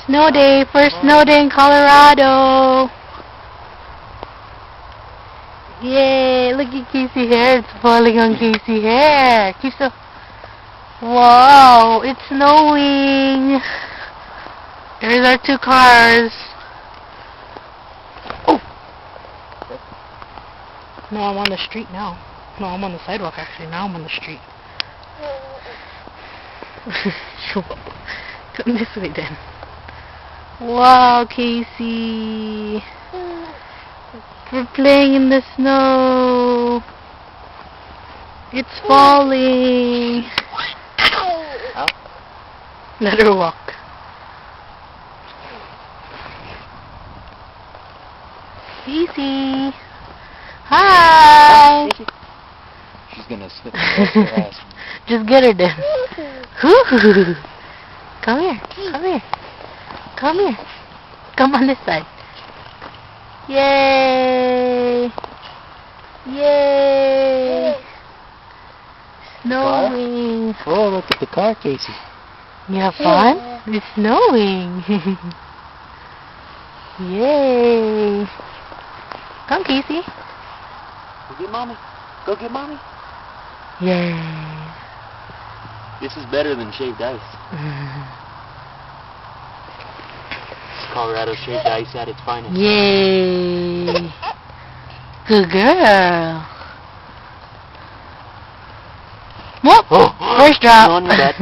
Snow day, first snow day in Colorado. Yay, look at Casey's hair. It's falling on Casey's hair. Wow, it's snowing. There's our two cars. Oh! No, I'm on the street now. No, I'm on the sidewalk actually. Now I'm on the street. Come this way then. Wow, Casey. We're playing in the snow. It's falling. Let her walk. Casey. Hi. She's gonna slip across her ass. Just get her then. Whoo. Come here. Come here. Come here. Come on this side. Yay! Yay! Snowing. Oh, look at the car, Casey. You have fun? It's snowing. Yay! Come, Casey. Go get mommy. Go get mommy. Yay! This is better than shaved ice. Colorado shaved ice at its finest. Yay! Good girl. Whoop! Oh, First drop. on your butt.